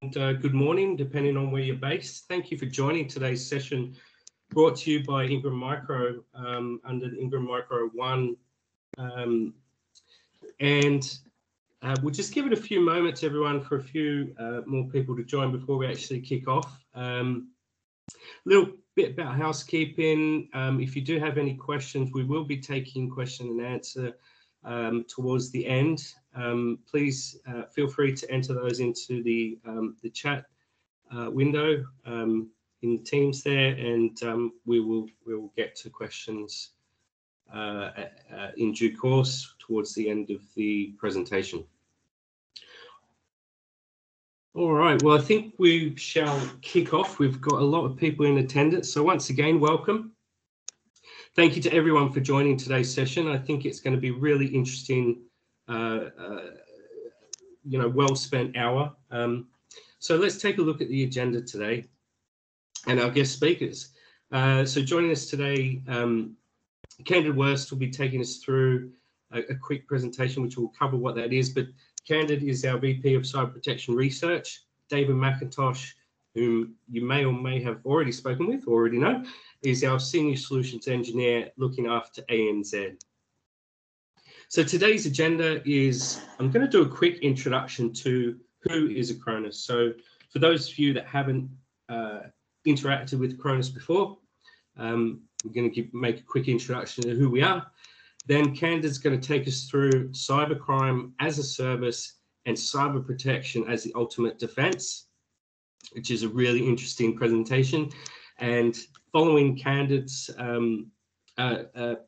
good morning, depending on where you're based. Thank you for joining today's session brought to you by Ingram Micro under the Ingram Micro 1. We'll just give it a few moments, everyone, for a few more people to join before we actually kick off. A little bit about housekeeping. If you do have any questions, we will be taking question and answer towards the end. Please feel free to enter those into the chat window in Teams there, and we will get to questions in due course towards the end of the presentation. All right, well, I think we shall kick off. We've got a lot of people in attendance, so once again, welcome. Thank you to everyone for joining today's session. I think it's going to be really interesting, well spent hour. So let's take a look at the agenda today and our guest speakers. So joining us today, Candid Wurst will be taking us through a quick presentation, which will cover what that is. But Candid is our VP of Cyber Protection Research. David McIntosh, whom you may or may have already spoken with, or already know, is our Senior Solutions Engineer looking after ANZ. So today's agenda is, I'm going to do a quick introduction to who is Acronis. So for those of you that haven't interacted with Acronis before, we're going to make a quick introduction to who we are. Then Candid's going to take us through cybercrime as a service and cyber protection as the ultimate defense, which is a really interesting presentation. And following Candid's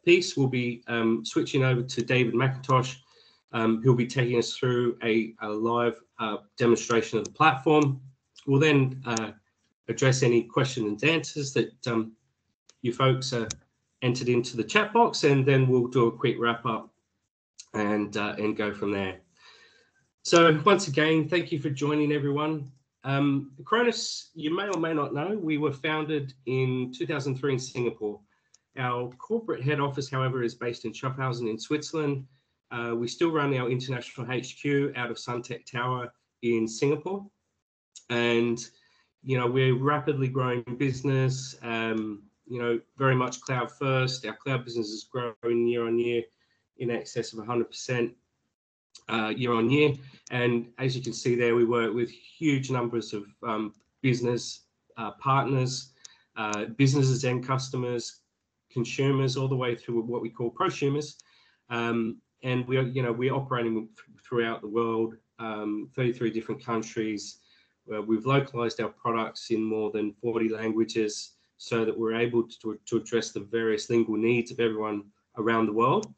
piece, we'll be switching over to David McIntosh, who'll be taking us through a live demonstration of the platform. We'll then address any questions and answers that you folks entered into the chat box, and then we'll do a quick wrap up and go from there. So once again, thank you for joining, everyone. Acronis, you may or may not know, we were founded in 2003 in Singapore. Our corporate head office, however, is based in Schaffhausen in Switzerland. We still run our international HQ out of Suntec Tower in Singapore. And, we're rapidly growing business, very much cloud first. Our cloud business is growing year on year in excess of 100% year on year. And as you can see there, we work with huge numbers of business partners, businesses and customers, consumers, all the way through what we call prosumers. And we're operating throughout the world, 33 different countries. We've localized our products in more than 40 languages so that we're able to address the various lingual needs of everyone around the world.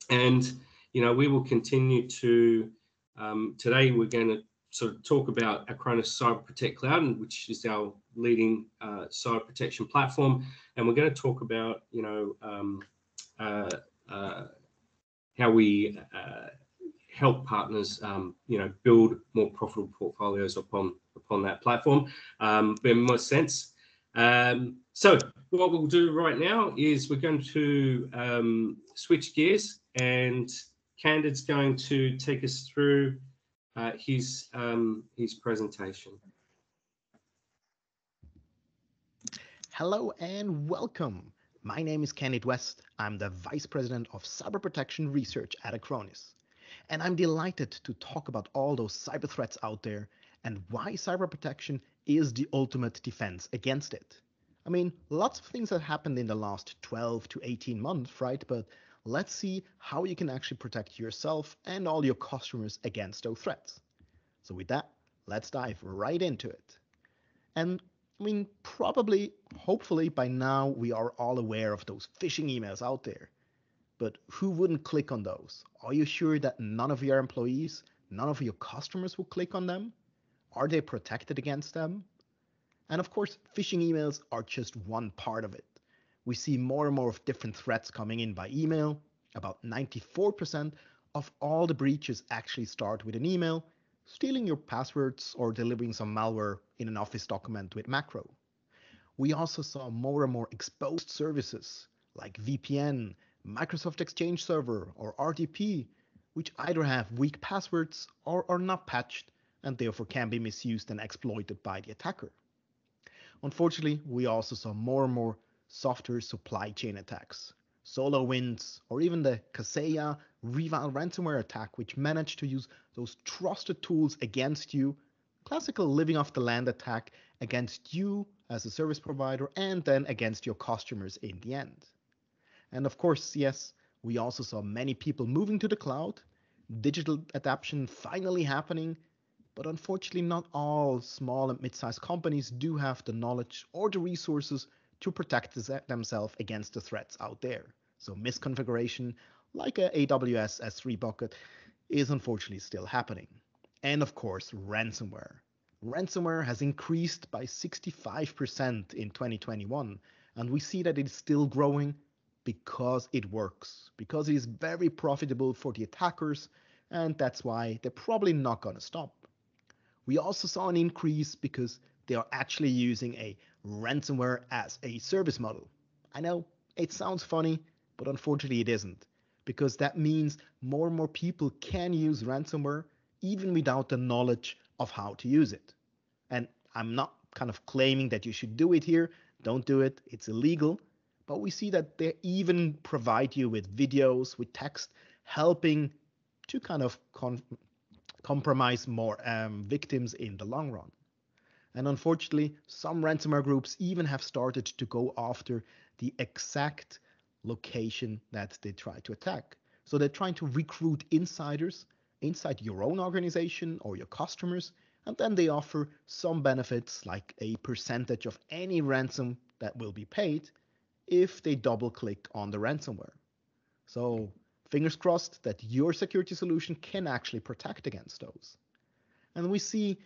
And, we will continue to, today we're going to sort of talk about Acronis Cyber Protect Cloud, which is our leading cyber protection platform. And we're going to talk about, how we help partners, build more profitable portfolios upon that platform, in more sense. So what we'll do right now is we're going to switch gears, and Candid's going to take us through his presentation. Hello and welcome. My name is Candid West. I'm the Vice President of Cyber Protection Research at Acronis. And I'm delighted to talk about all those cyber threats out there and why cyber protection is the ultimate defense against it. I mean, lots of things have happened in the last 12 to 18 months, right? But let's see how you can actually protect yourself and all your customers against those threats. So with that, let's dive right into it. And I mean, probably, hopefully by now we are all aware of those phishing emails out there. But who wouldn't click on those? Are you sure that none of your employees, none of your customers will click on them? Are they protected against them? And of course, phishing emails are just one part of it. We see more and more of different threats coming in by email. About 94% of all the breaches actually start with an email, stealing your passwords or delivering some malware in an Office document with macro. We also saw more and more exposed services like VPN, Microsoft Exchange Server, or RDP, which either have weak passwords or are not patched, and therefore can be misused and exploited by the attacker. Unfortunately, we also saw more and more software supply chain attacks. SolarWinds, or even the Kaseya Reval ransomware attack, which managed to use those trusted tools against you. Classical living off the land attack against you as a service provider and then against your customers in the end. And of course, yes, we also saw many people moving to the cloud, digital adoption finally happening, but unfortunately, not all small and mid sized companies do have the knowledge or the resources to protect themselves against the threats out there. So, misconfiguration, like a AWS S3 bucket, is unfortunately still happening. And of course, ransomware. Ransomware has increased by 65% in 2021, and we see that it's still growing because it works, because it is very profitable for the attackers, and that's why they're probably not going to stop. We also saw an increase because they are actually using a ransomware as a service model. I know it sounds funny, but unfortunately it isn't, because that means more and more people can use ransomware even without the knowledge of how to use it. And I'm not kind of claiming that you should do it here. Don't do it. It's illegal. But we see that they even provide you with videos, with text, helping to kind of compromise more victims in the long run. And unfortunately, some ransomware groups even have started to go after the exact location that they try to attack. So they're trying to recruit insiders inside your own organization or your customers, and then they offer some benefits like a percentage of any ransom that will be paid if they double click on the ransomware. So fingers crossed that your security solution can actually protect against those. And we see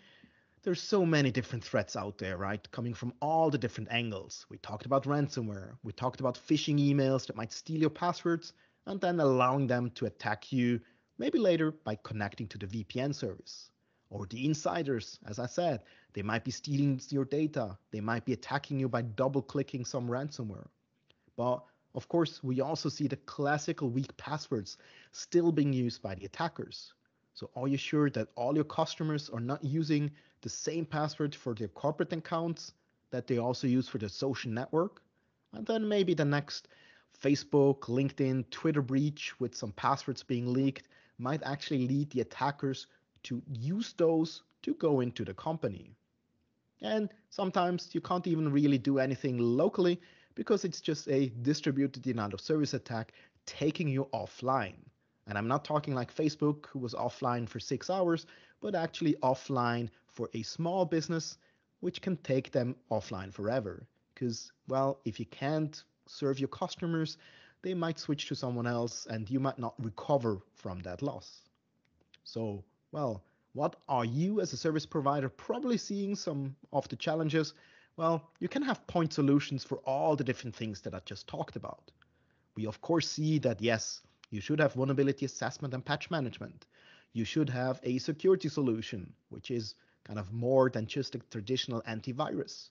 there's so many different threats out there, right? Coming from all the different angles. We talked about ransomware. We talked about phishing emails that might steal your passwords and then allowing them to attack you maybe later by connecting to the VPN service. Or the insiders, as I said, they might be stealing your data. They might be attacking you by double clicking some ransomware. But of course, we also see the classical weak passwords still being used by the attackers. So are you sure that all your customers are not using the same password for their corporate accounts that they also use for their social network? And then maybe the next Facebook, LinkedIn, Twitter breach with some passwords being leaked might actually lead the attackers to use those to go into the company. And sometimes you can't even really do anything locally because it's just a distributed denial of service attack taking you offline. And I'm not talking like Facebook, who was offline for 6 hours, but actually offline for a small business, which can take them offline forever. Because, well, if you can't serve your customers, they might switch to someone else and you might not recover from that loss. So, well, what are you as a service provider probably seeing some of the challenges? Well, you can have point solutions for all the different things that I just talked about. We of course see that yes, you should have vulnerability assessment and patch management. You should have a security solution, which is kind of more than just a traditional antivirus.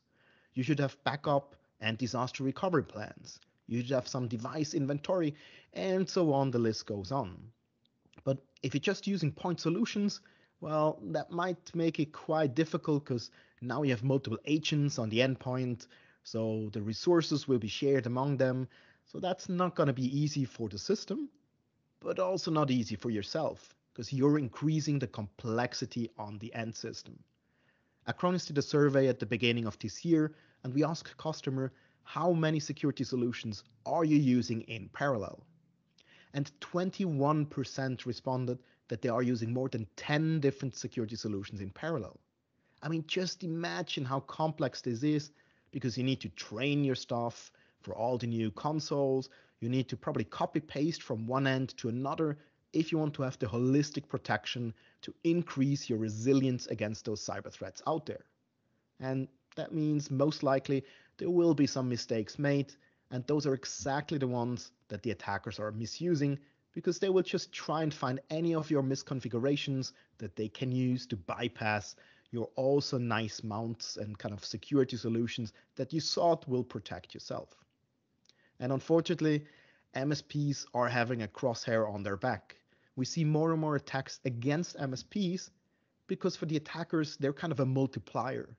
You should have backup and disaster recovery plans. You should have some device inventory, and so on, the list goes on. But if you're just using point solutions, well, that might make it quite difficult because now you have multiple agents on the endpoint, so the resources will be shared among them. So that's not going to be easy for the system, but also not easy for yourself because you're increasing the complexity on the end system. Acronis did a survey at the beginning of this year, and we asked customer how many security solutions are you using in parallel? And 21% responded that they are using more than 10 different security solutions in parallel. I mean, just imagine how complex this is because you need to train your staff for all the new consoles. You need to probably copy paste from one end to another if you want to have the holistic protection to increase your resilience against those cyber threats out there. And that means most likely there will be some mistakes made, and those are exactly the ones that the attackers are misusing because they will just try and find any of your misconfigurations that they can use to bypass your also nice mounts and kind of security solutions that you thought will protect yourself. And unfortunately, MSPs are having a crosshair on their back. We see more and more attacks against MSPs because for the attackers, they're kind of a multiplier.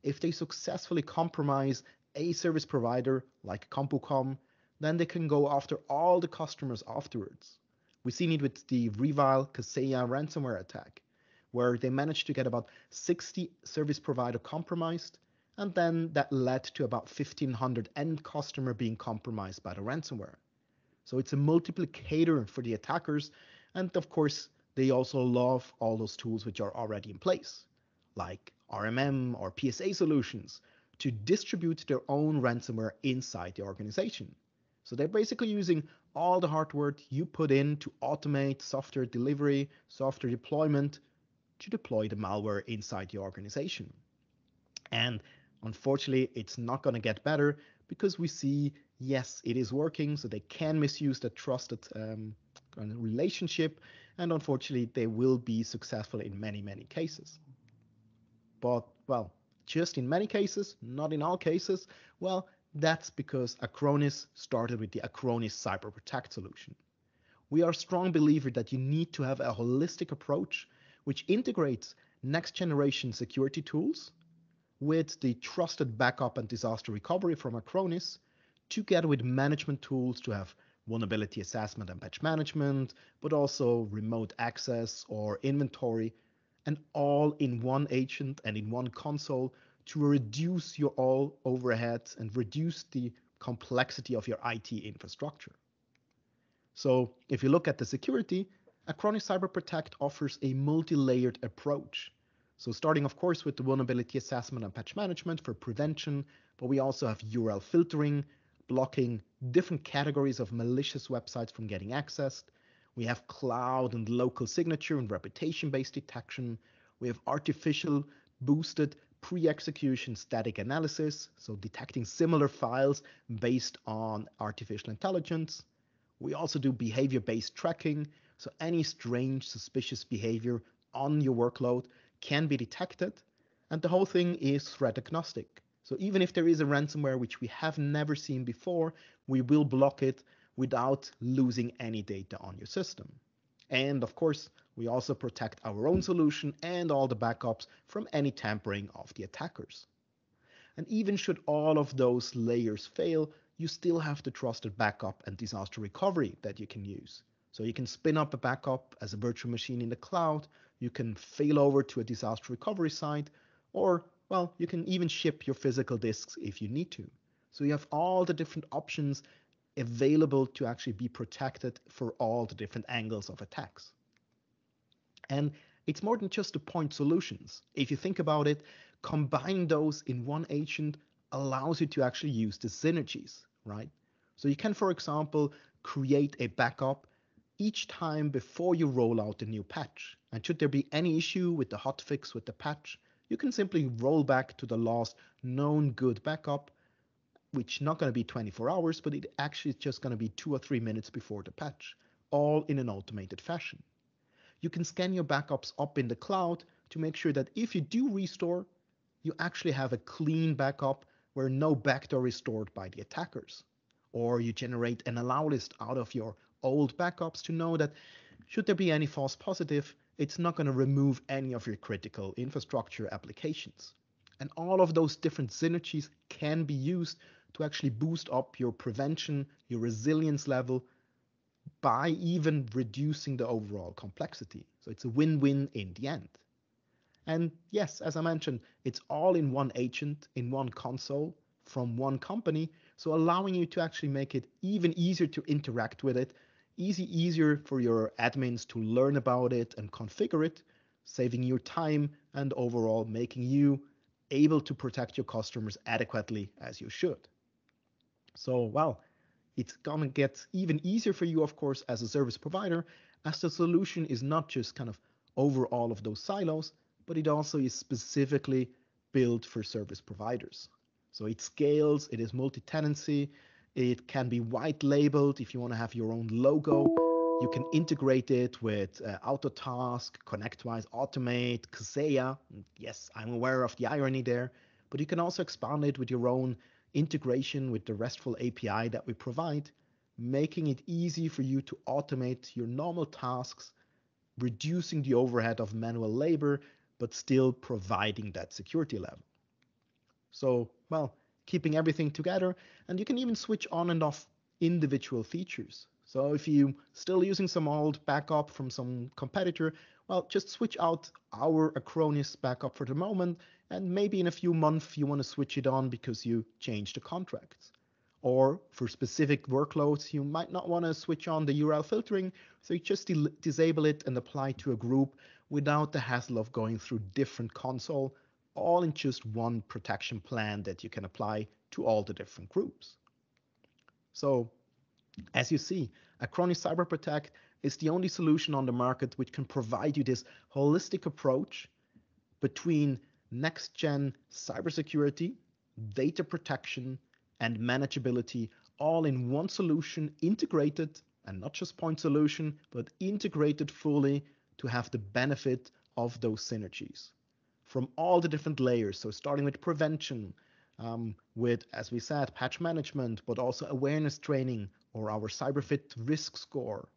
If they successfully compromise a service provider like CompuCom, then they can go after all the customers afterwards. We've seen it with the Revile Kaseya ransomware attack, where they managed to get about 60 service provider compromised, and then that led to about 1,500 end customer being compromised by the ransomware. So it's a multiplicator for the attackers, and of course, they also love all those tools which are already in place, like RMM or PSA solutions, to distribute their own ransomware inside the organization. So they're basically using all the hardware you put in to automate software delivery, software deployment, to deploy the malware inside the organization. And unfortunately, it's not going to get better because we see, yes, it is working, so they can misuse the trusted relationship, and unfortunately, they will be successful in many, many cases. But, well, just in many cases, not in all cases, well, that's because Acronis started with the Acronis Cyber Protect solution. We are a strong believer that you need to have a holistic approach which integrates next generation security tools with the trusted backup and disaster recovery from Acronis, together with management tools to have vulnerability assessment and patch management, but also remote access or inventory, and all in one agent and in one console to reduce your all overheads and reduce the complexity of your IT infrastructure. So if you look at the security, Acronis Cyber Protect offers a multi-layered approach. So starting, of course, with the vulnerability assessment and patch management for prevention, but we also have URL filtering, blocking different categories of malicious websites from getting accessed. We have cloud and local signature and reputation-based detection. We have artificial boosted pre-execution static analysis, so detecting similar files based on artificial intelligence. We also do behavior-based tracking, so any strange, suspicious behavior on your workload can be detected, and the whole thing is threat agnostic. So even if there is a ransomware which we have never seen before, we will block it without losing any data on your system. And of course, we also protect our own solution and all the backups from any tampering of the attackers. And even should all of those layers fail, you still have the trusted backup and disaster recovery that you can use. So you can spin up a backup as a virtual machine in the cloud, you can fail over to a disaster recovery site, or, well, you can even ship your physical disks if you need to. So you have all the different options available to actually be protected for all the different angles of attacks. And it's more than just the point solutions. If you think about it, combining those in one agent allows you to actually use the synergies, right? So you can, for example, create a backup each time before you roll out the new patch. And should there be any issue with the hotfix with the patch, you can simply roll back to the last known good backup, which not going to be 24 hours, but it actually is just going to be 2 or 3 minutes before the patch, all in an automated fashion. You can scan your backups up in the cloud to make sure that if you do restore, you actually have a clean backup where no backdoor is stored by the attackers. Or you generate an allow list out of your old backups to know that should there be any false positive, it's not going to remove any of your critical infrastructure applications. And all of those different synergies can be used to actually boost up your prevention, your resilience level, by even reducing the overall complexity. So it's a win-win in the end. And yes, as I mentioned, it's all in one agent, in one console, from one company, so allowing you to actually make it even easier to interact with it, easier for your admins to learn about it and configure it, saving your time and overall making you able to protect your customers adequately as you should. So, well, it's going to get even easier for you, of course, as a service provider, as the solution is not just kind of over all of those silos, but it also is specifically built for service providers. So it scales, it is multi-tenancy, it can be white labeled if you want to have your own logo. You can integrate it with Autotask, ConnectWise Automate, Kaseya. Yes, I'm aware of the irony there, but you can also expand it with your own integration with the RESTful API that we provide, making it easy for you to automate your normal tasks, reducing the overhead of manual labor, but still providing that security level. So, well, keeping everything together, and you can even switch on and off individual features. So if you're still using some old backup from some competitor, well, just switch out our Acronis backup for the moment, and maybe in a few months you want to switch it on because you changed the contracts. Or for specific workloads, you might not want to switch on the URL filtering, so you just disable it and apply to a group without the hassle of going through different console, all in just one protection plan that you can apply to all the different groups. So as you see, Acronis Cyber Protect is the only solution on the market which can provide you this holistic approach between next-gen cybersecurity, data protection, and manageability, all in one solution, integrated, and not just point solution, but integrated fully to have the benefit of those synergies from all the different layers. So starting with prevention, with, as we said, patch management, but also awareness training or our CyberFit risk score,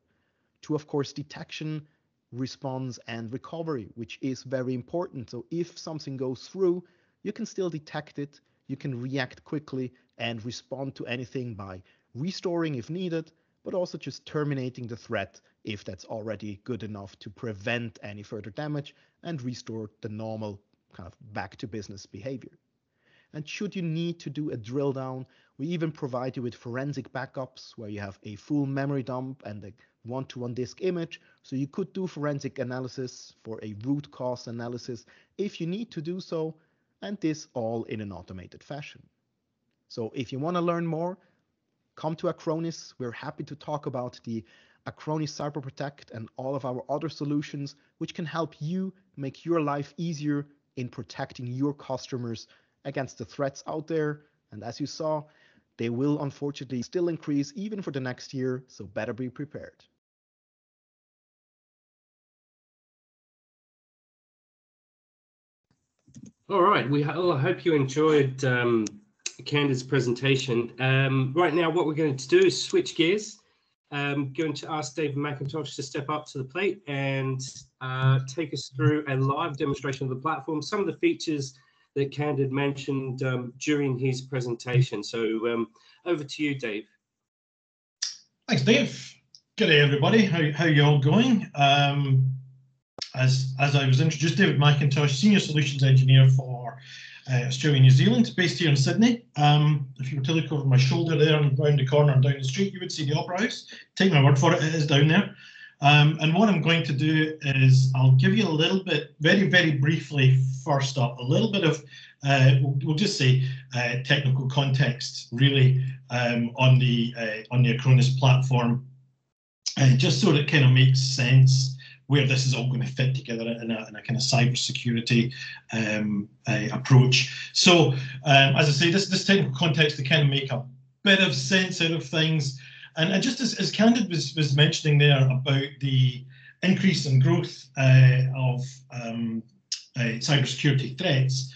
to, of course, detection, response, and recovery, which is very important. So if something goes through, you can still detect it, you can react quickly and respond to anything by restoring if needed, but also just terminating the threat if that's already good enough to prevent any further damage and restore the normal kind of back to business behavior. And should you need to do a drill down, we even provide you with forensic backups where you have a full memory dump and a one-to-one disk image. So you could do forensic analysis for a root cause analysis if you need to do so, and this all in an automated fashion. So if you want to learn more, come to Acronis. We're happy to talk about the Acronis Cyber Protect and all of our other solutions, which can help you make your life easier in protecting your customers against the threats out there. And as you saw, they will unfortunately still increase even for the next year, so better be prepared. All right, I hope you enjoyed Candace's presentation. Right now, what we're going to do is switch gears. I'm going to ask David McIntosh to step up to the plate and take us through a live demonstration of the platform, some of the features that Candid mentioned during his presentation. So over to you, Dave. Thanks, Dave. Good day, everybody. How you all going? As I was introduced, David McIntosh, Senior Solutions Engineer for Australia and New Zealand, based here in Sydney. If you were to look over my shoulder there and round the corner and down the street, you would see the Opera House. Take my word for it, it is down there. And what I'm going to do is I'll give you a little bit, very, very briefly, first up, a little bit of, we'll just say, technical context, really, on the Acronis platform, just so that it kind of makes sense where this is all going to fit together in a kind of cybersecurity approach. So, as I say, this technical context to kind of make a bit of sense out of things. And just as Candid was mentioning there about the increase in growth of cybersecurity threats,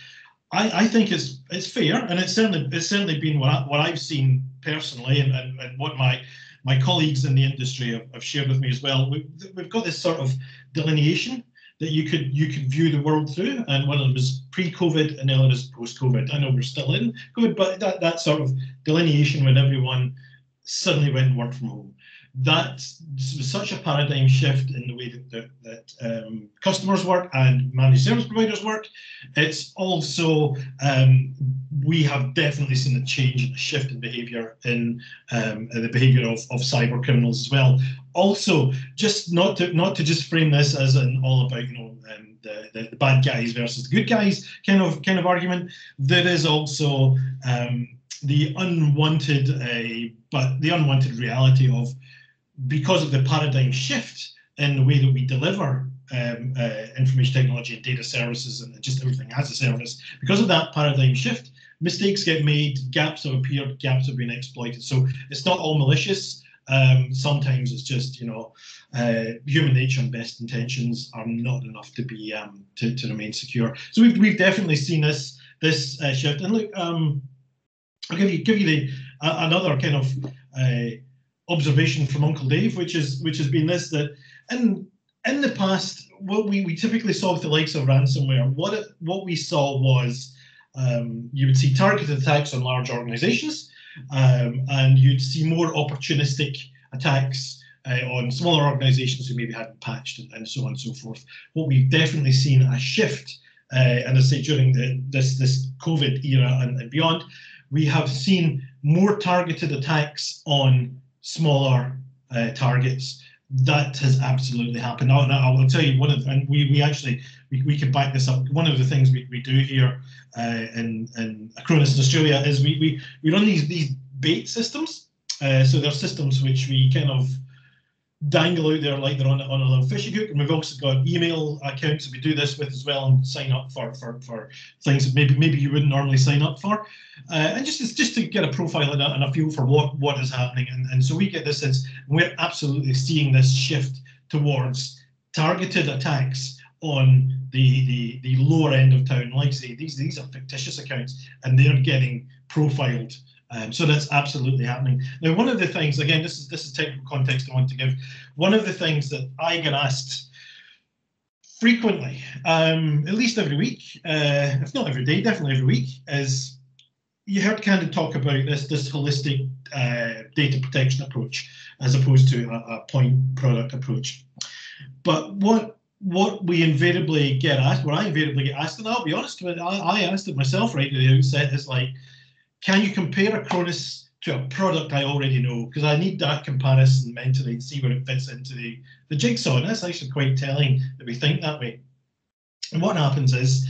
I think it's fair, and it's certainly been what I've seen personally, and what my colleagues in the industry have shared with me as well. We've got this sort of delineation that you could view the world through, and one of them is pre-COVID and the other is post-COVID. I know we're still in COVID, but that sort of delineation when everyone suddenly went and worked from home. That was such a paradigm shift in the way that customers work and managed service providers work. It's also, we have definitely seen a change and a shift in behaviour in the behaviour of cyber criminals as well. Also, just not to just frame this as an all about the bad guys versus the good guys kind of argument. There is also the unwanted reality of, because of the paradigm shift in the way that we deliver information technology and data services and just everything as a service, because of that paradigm shift, mistakes get made, gaps have appeared, gaps have been exploited. So it's not all malicious. Sometimes it's just, human nature and best intentions are not enough to be to remain secure. So we've definitely seen this shift. And look, I'll give you another kind of observation from Uncle Dave, which has been this, that in the past what we typically saw with the likes of ransomware, what we saw was you would see targeted attacks on large organizations, and you'd see more opportunistic attacks on smaller organizations who maybe hadn't patched and so on and so forth. What we've definitely seen a shift, and I say during this COVID era and beyond, we have seen more targeted attacks on smaller targets. That has absolutely happened. Now, I will tell you and we can back this up. One of the things we do here in Acronis in Australia is we run these bait systems. So they're systems which we kind of dangle out there like they're on a little fishing hook, and we've also got email accounts that we do this with as well, and sign up for things that maybe you wouldn't normally sign up for, and just to get a profile and a feel for what is happening, and so we get this sense. We're absolutely seeing this shift towards targeted attacks on the lower end of town. Like I say, these are fictitious accounts, and they're getting profiled. So that's absolutely happening. Now, one of the things, again, this is technical context I want to give. One of the things that I get asked frequently, at least every week, if not every day, definitely every week, is you heard Candid talk about this holistic data protection approach as opposed to a point product approach. But what we invariably get asked, what I invariably get asked, and I'll be honest with it, I asked it myself right at the outset, is like, can you compare Acronis to a product I already know? Because I need that comparison mentally to see where it fits into the jigsaw. And that's actually quite telling that we think that way. And what happens is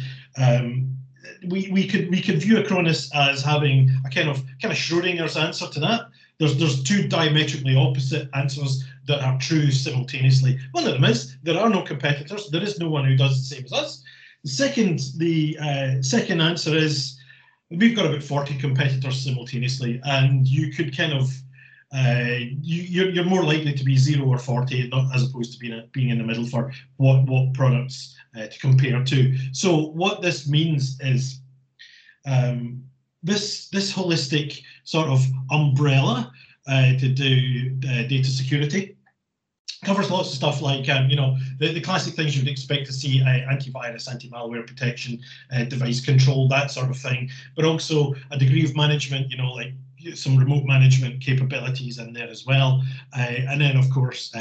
we could view Acronis as having a kind of Schrodinger's answer to that. There's two diametrically opposite answers that are true simultaneously. One of them is there are no competitors. There is no one who does the same as us. The second answer is we've got about 40 competitors simultaneously, and you could kind of you're more likely to be 0 or 40, not as opposed to being in the middle for what products to compare to. So what this means is this holistic sort of umbrella to do data security covers lots of stuff like, the classic things you'd expect to see, antivirus, anti-malware protection, device control, that sort of thing, but also a degree of management, like some remote management capabilities in there as well. And then, of course,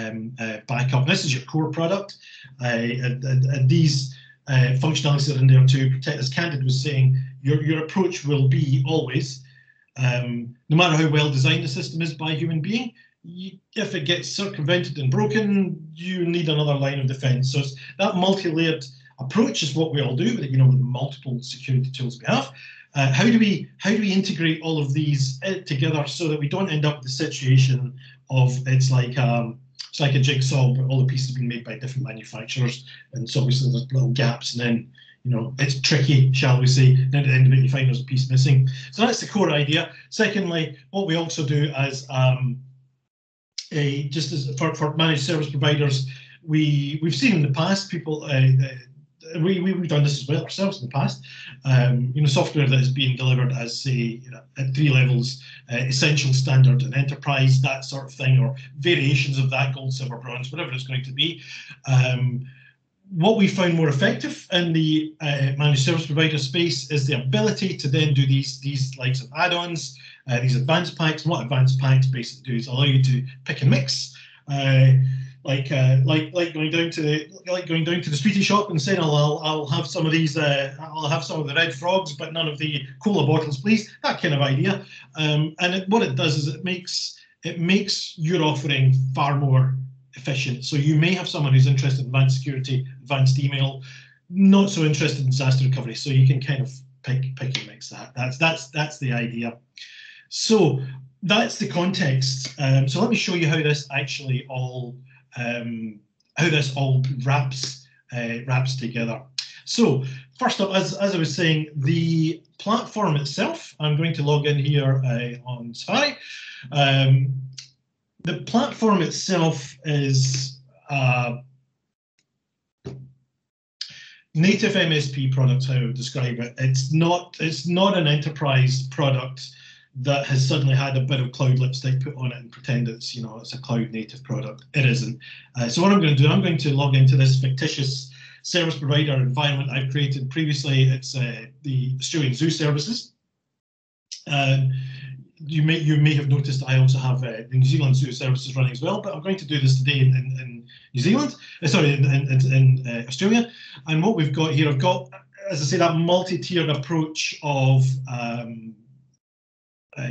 backup. This is your core product. And these functionalities are in there to protect, as Candid was saying, your approach will be always, no matter how well designed the system is by a human being, if it gets circumvented and broken, you need another line of defense. So it's that multi-layered approach is what we all do with with the multiple security tools we have. How do we integrate all of these together so that we don't end up with the situation of it's like a jigsaw, but all the pieces have been made by different manufacturers, and so obviously there's little gaps, and then it's tricky, shall we say, and at the end of it you find there's a piece missing. So that's the core idea. Secondly, what we also do as just as for managed service providers, we've seen in the past people we've done this as well ourselves in the past. Software that is being delivered as say at 3 levels, essential, standard, and enterprise, that sort of thing, or variations of that, gold, silver, bronze, whatever it's going to be. What we found more effective in the managed service provider space is the ability to then do these likes of add-ons, these advanced packs. And what advanced packs basically do is allow you to pick and mix, like going down to the streety shop and saying, I'll have some of these, I'll have some of the red frogs, but none of the cola bottles, please. That kind of idea. What it does is it makes your offering far more efficient. So you may have someone who's interested in advanced security, advanced email, not so interested in disaster recovery. So you can kind of pick and mix that. That's the idea. So that's the context. So let me show you how this actually all wraps together. So first up, as I was saying, the platform itself, I'm going to log in here on Safari. The platform itself is native MSP product, how I would describe it. It's not an enterprise product that has suddenly had a bit of cloud lipstick put on it and pretend it's, you know, it's a cloud native product. It isn't. So what I'm going to do, I'm going to log into this fictitious service provider environment I've created previously. It's the Australian Zoo services. You may have noticed I also have the New Zealand Zoo services running as well, but I'm going to do this today in New Zealand, sorry, in Australia. And what we've got here, I've got, as I say, that multi-tiered approach of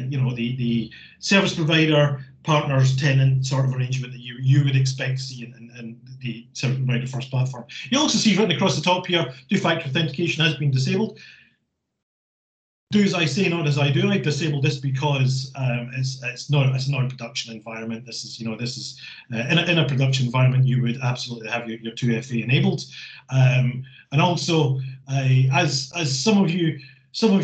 you know, the service provider, partners, tenant sort of arrangement that you would expect to see in the service provider first platform. You also see written across the top here, two-factor authentication has been disabled. Do as I say, not as I do. I've disabled this because it's not a production environment. This is, you know, this is in a production environment you would absolutely have your 2FA enabled, and also as some of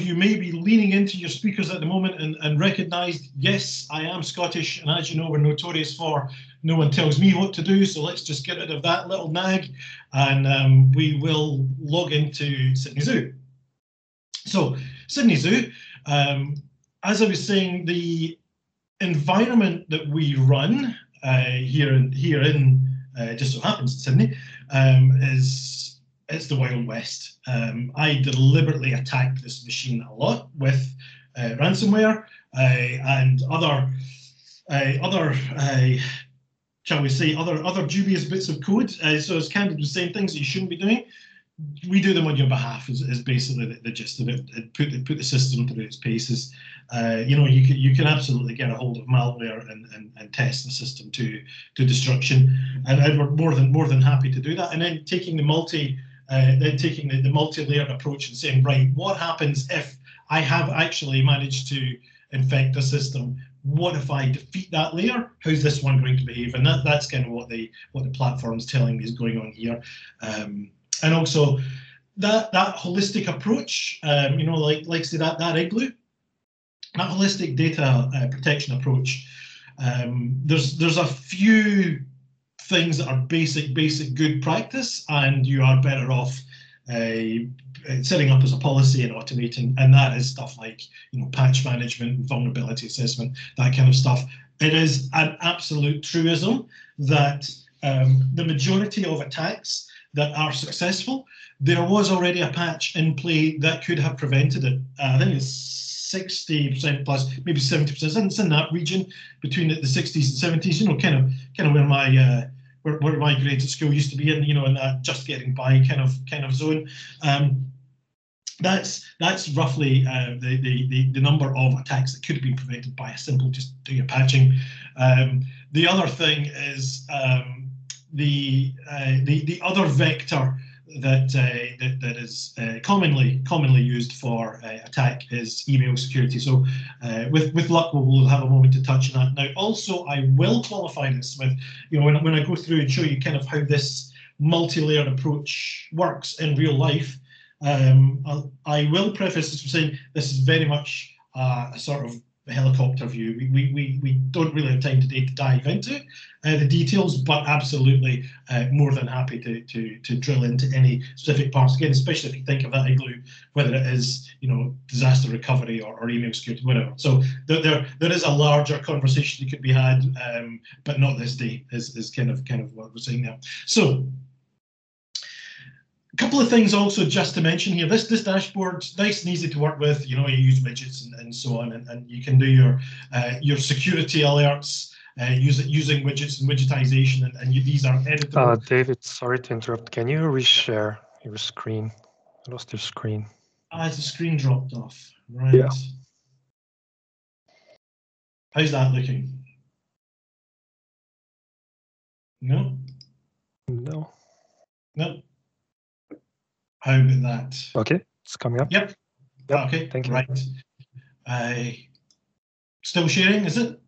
you may be leaning into your speakers at the moment and recognise, yes, I am Scottish, and as you know, we're notorious for no one tells me what to do. So let's just get rid of that little nag, and we will log into Sydney Zoo. So Sydney Zoo, as I was saying, the environment that we run here in just so happens in Sydney it's the Wild West. I deliberately attacked this machine a lot with ransomware and other shall we say, other dubious bits of code. So it's kind of the same things that you shouldn't be doing. We do them on your behalf is basically the gist of it. Put the system through its paces. You know, you can absolutely get a hold of malware and test the system to destruction, and we're more than happy to do that. And then taking the multi-layered approach and saying, right, what happens if I have actually managed to infect a system? What if I defeat that layer? How's this one going to behave? And that's kind of what the platform's telling me is going on here. And also that holistic approach, you know, like say that igloo, that holistic data protection approach. There's a few things that are basic good practice, and you are better off setting up as a policy and automating, and that is stuff like, you know, patch management, vulnerability assessment, that kind of stuff. It is an absolute truism that the majority of attacks that are successful, there was already a patch in play that could have prevented it. I think it's 60% plus, maybe 70%. It's in that region between the 60s and 70s. You know, kind of where my where my grades at school used to be in. You know, in that just getting by kind of zone. That's roughly the number of attacks that could have been prevented by a simple just do your patching. The other thing is the other vector that is commonly used for attack is email security. So with luck, we'll have a moment to touch on that. Now, also, I will qualify this with, you know, when I go through and show you kind of how this multi-layered approach works in real life. I will preface this with saying this is very much a sort of helicopter view. We don't really have time today to dive into the details, but absolutely more than happy to drill into any specific parts. Again, especially if you think of that igloo, whether it is, you know, disaster recovery or email security, whatever. So there is a larger conversation that could be had, but not this day. Is kind of what we're saying there. So. A couple of things also just to mention here. This dashboard, nice and easy to work with. You know, you use widgets and so on, and you can do your security alerts using widgets and widgetization, and these are editable. David, sorry to interrupt. Can you reshare your screen? I lost your screen. The screen dropped off. Right. Yeah. How's that looking? No. No. No. How about that? Okay, it's coming up. Yep. Okay. Thank you. Right. Still sharing, is it?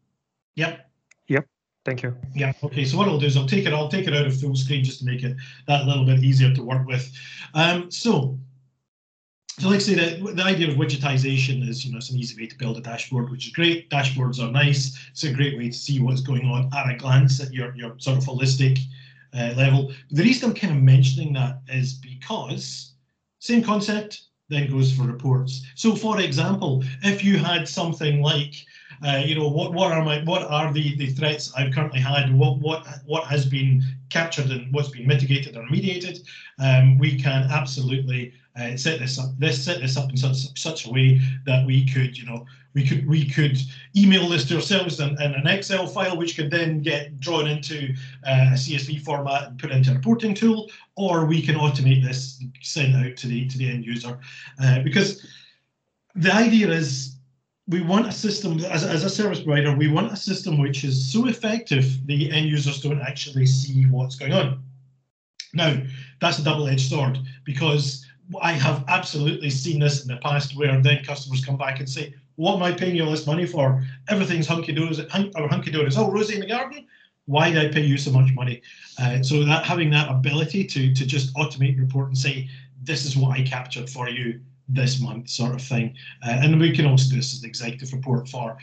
Yep. Yep. Thank you. Yeah. Okay. So what I'll do is I'll take it out of full screen just to make it that little bit easier to work with. So like I say, the idea of widgetization is, you know, it's an easy way to build a dashboard, which is great. Dashboards are nice. It's a great way to see what's going on at a glance at your sort of holistic level. The reason I'm kind of mentioning that is because same concept, then goes for reports. So, for example, if you had something like, you know, what are the threats I've currently had? What has been captured and what's been mitigated or remediated? We can absolutely set this up in such a way that we could, you know, we could email this to ourselves in an Excel file, which could then get drawn into a CSV format and put into a reporting tool, or we can automate this, send out to the end user, because the idea is we want a system, as a service provider, we want a system which is so effective the end users don't actually see what's going on. Now, that's a double-edged sword, because I have absolutely seen this in the past where then customers come back and say, what am I paying you all this money for? Everything's hunky-dory. It's all rosy in the garden. Why did I pay you so much money? So that having that ability to just automate, report, and say, this is what I captured for you this month, sort of thing. And we can also do this as an executive report for.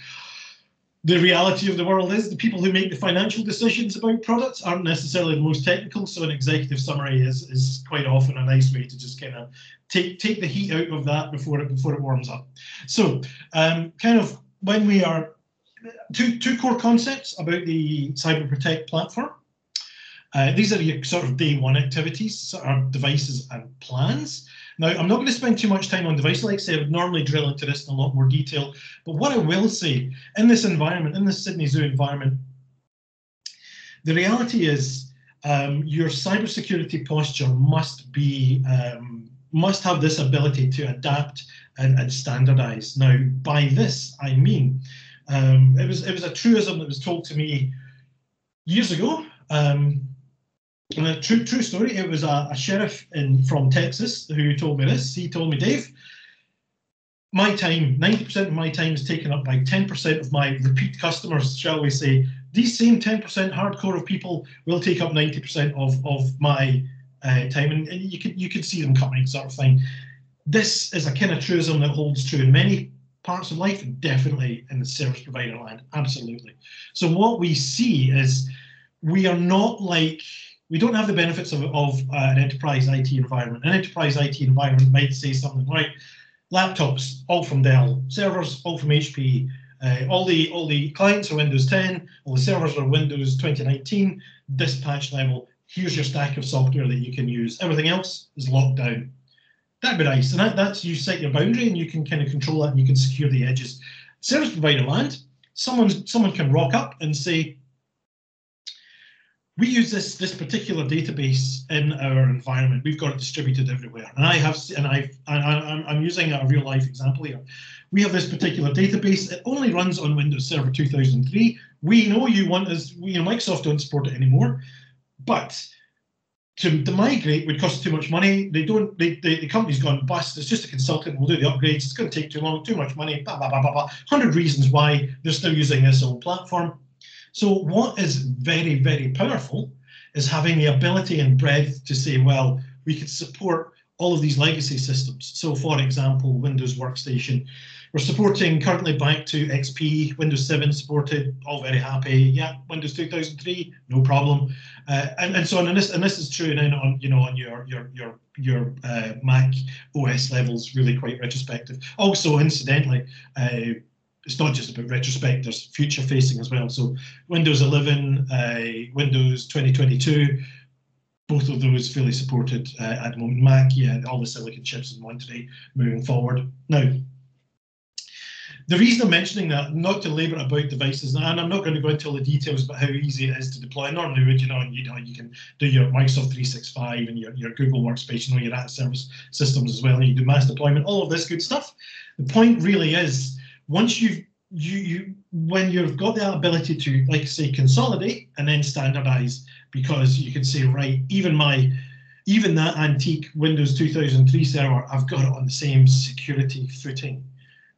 The reality of the world is the people who make the financial decisions about products aren't necessarily the most technical, so an executive summary is quite often a nice way to just kind of take the heat out of that before it warms up. So kind of when we are, two core concepts about the CyberProtect platform. These are your sort of day one activities, sort of devices and plans. Now, I'm not going to spend too much time on devices. Like I say, I would normally drill into this in a lot more detail. But what I will say, in this environment, in this Sydney Zoo environment, the reality is your cybersecurity posture must have this ability to adapt and standardize. Now, by this, I mean, it was a truism that was told to me years ago. And a true story. It was a sheriff from Texas who told me this. He told me, Dave, my time, 90% of my time is taken up by 10% of my repeat customers, shall we say. These same 10% hardcore of people will take up 90% of my time, and you could see them coming, sort of thing. This is a kind of truism that holds true in many parts of life, and definitely in the service provider land, absolutely. So what we see is we are not like, we don't have the benefits of an enterprise IT environment. An enterprise IT environment might say something like, laptops, all from Dell, servers, all from HP, all the clients are Windows 10, all the servers are Windows 2019, this patch level, here's your stack of software that you can use. Everything else is locked down. That'd be nice, and that's you set your boundary and you can kind of control that and you can secure the edges. Service provider land, someone can rock up and say, we use this particular database in our environment. We've got it distributed everywhere, and I'm using a real life example here. We have this particular database. It only runs on Windows Server 2003. We know Microsoft don't support it anymore, but to migrate would cost too much money. The company's gone bust. It's just a consultant. We'll do the upgrades. It's going to take too long, too much money. Blah blah blah blah blah. 100 reasons why they're still using this old platform. So what is very, very powerful is having the ability and breadth to say, well, we could support all of these legacy systems. So for example, Windows Workstation, we're supporting currently back to XP, Windows 7 supported, all very happy. Yeah, Windows 2003, no problem. And so on, and this is true now on your Mac OS levels, really quite retrospective. Also, incidentally, it's not just about retrospect, there's future facing as well. So Windows 11, Windows 2022, both of those fully supported at the moment. Mac, yeah, all the silicon chips in one today moving forward. Now, the reason I'm mentioning that, not to labour about devices, and I'm not going to go into all the details about how easy it is to deploy. Normally, you can do your Microsoft 365 and your Google Workspace, your at service systems as well, and you do mass deployment, all of this good stuff. The point really is, once when you've got the ability to, like I say, consolidate and then standardize, because you can say, right, even that antique Windows 2003 server, I've got it on the same security footing.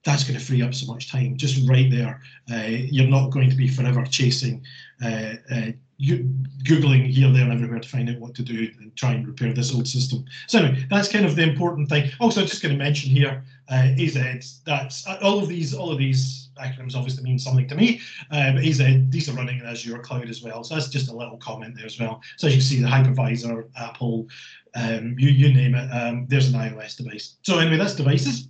That's going to free up so much time, just right there. You're not going to be forever chasing, Googling here, there, and everywhere to find out what to do and try and repair this old system. So anyway, that's kind of the important thing. Also, I'm just going to mention here, AZ. That's all of these acronyms obviously mean something to me, but these are running in Azure Cloud as well. So that's just a little comment there as well. So as you can see, the hypervisor, Apple, you name it, there's an iOS device. So anyway, that's devices.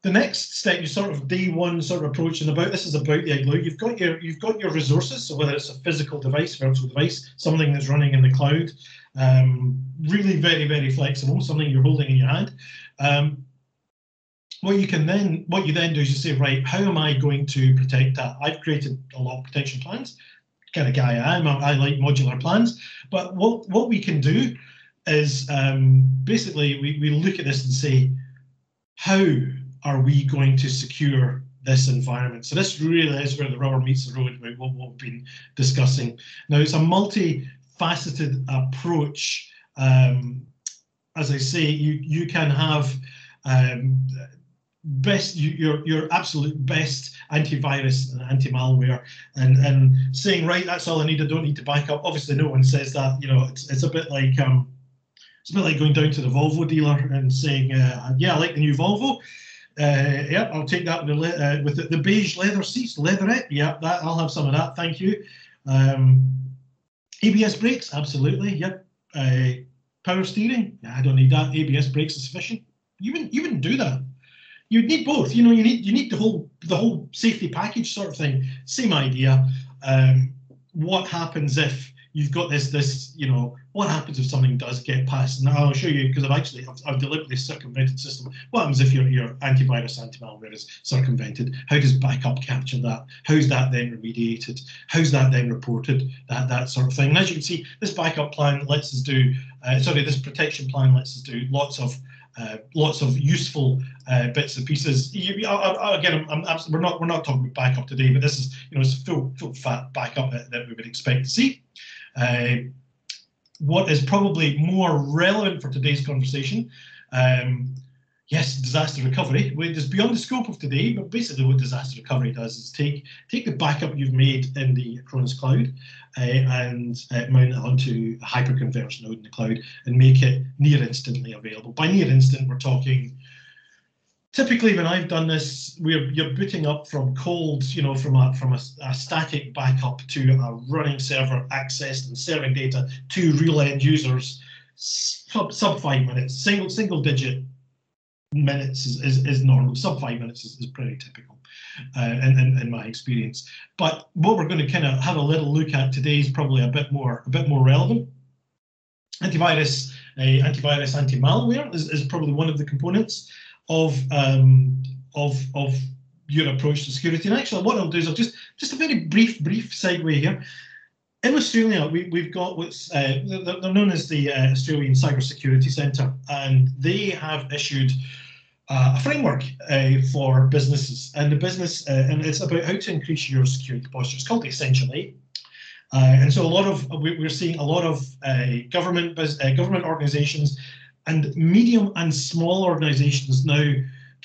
The next step, you sort of day one sort of approach, and this is about the igloo. You've got your resources, so whether it's a physical device, virtual device, something that's running in the cloud, really very, very flexible, something you're holding in your hand. What you then do is you say, right, how am I going to protect that? I've created a lot of protection plans. Kind of guy I am. I like modular plans. But what we can do is basically we look at this and say, how are we going to secure this environment? So this really is where the rubber meets the road with what we've been discussing. Now, it's a multifaceted approach. As I say, you can have your absolute best antivirus and anti-malware, and saying, right, that's all I need. I don't need to back up. Obviously, no one says that. You know, it's a bit like going down to the Volvo dealer and saying, yeah, I like the new Volvo. Yeah, I'll take that with the beige leather seats, leatherette. Yeah, I'll have some of that. Thank you. ABS brakes, absolutely. Yep. Power steering. Yeah, I don't need that. ABS brakes is sufficient. You wouldn't do that. You need both. You know, you need the whole safety package sort of thing. Same idea. What happens if you've got this, you know, what happens if something does get past? And I'll show you, because I've deliberately circumvented system. What happens if your antivirus, anti-malware is circumvented? How does backup capture that? How's that then remediated? How's that then reported? That sort of thing. And as you can see, this backup plan lets us do, this protection plan lets us do lots of useful bits and pieces. Again, we're not talking about backup today, but this is, you know, it's a full fat backup that we would expect to see. What is probably more relevant for today's conversation, yes, disaster recovery, which is beyond the scope of today, but basically what disaster recovery does is take the backup you've made in the Acronis cloud and mount it onto a hyperconverged node in the cloud and make it near instantly available. By near instant, we're talking, typically when I've done this, you're booting up from cold, you know, from a static backup to a running server accessed and serving data to real end users, sub 5 minutes, single digit minutes is normal. Sub 5 minutes is pretty typical in my experience. But what we're going to kind of have a little look at today is probably a bit more relevant. Antivirus, anti-malware is probably one of the components of your approach to security. And actually, what I'll do is I'll just a very brief segue here. In Australia, we've got what's they're known as the Australian Cybersecurity Centre, and they have issued a framework for businesses, and and it's about how to increase your security posture. It's called the Essential 8. And so we're seeing a lot of government organisations and medium and small organisations now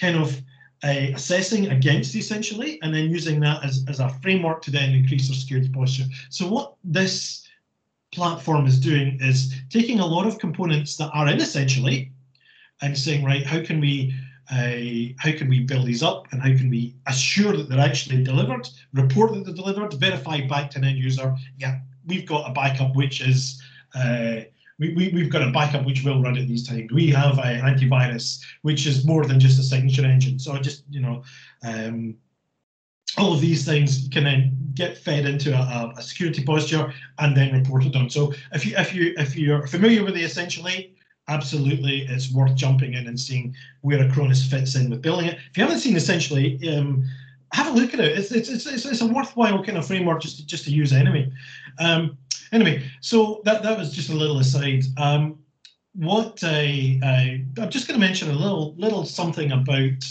kind of assessing against the Essential 8 and then using that as a framework to then increase their security posture. So what this platform is doing is taking a lot of components that are in Essential 8 and saying, right, how can we build these up, and how can we assure that they're actually delivered, report that they're delivered, verify back to an end user, yeah, we've got a backup which is we've got a backup which will run at these times. We have an antivirus which is more than just a signature engine. So just, you know, all of these things can then get fed into a security posture and then reported on. So if you're familiar with the Essential 8, absolutely, it's worth jumping in and seeing where Acronis fits in with building it. If you haven't seen Essential 8, have a look at it. It's a worthwhile kind of framework just to use anyway. Anyway, so that was just a little aside. I'm just going to mention a little something about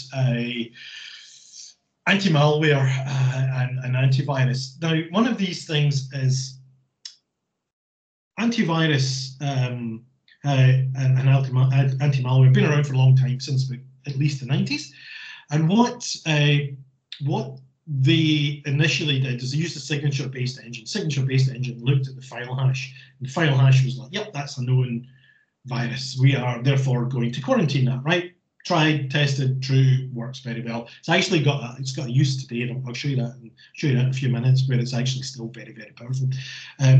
anti-malware and antivirus. Now, one of these things is antivirus and anti-malware have been around for a long time, since at least the 90s. And what they initially did is they used a signature-based engine. Signature-based engine looked at the file hash, and the file hash was like, yep, that's a known virus. We are therefore going to quarantine that, right? tried, tested, true, works very well. It's actually got a use today, and I'll show you that in a few minutes, where it's actually still very, very powerful.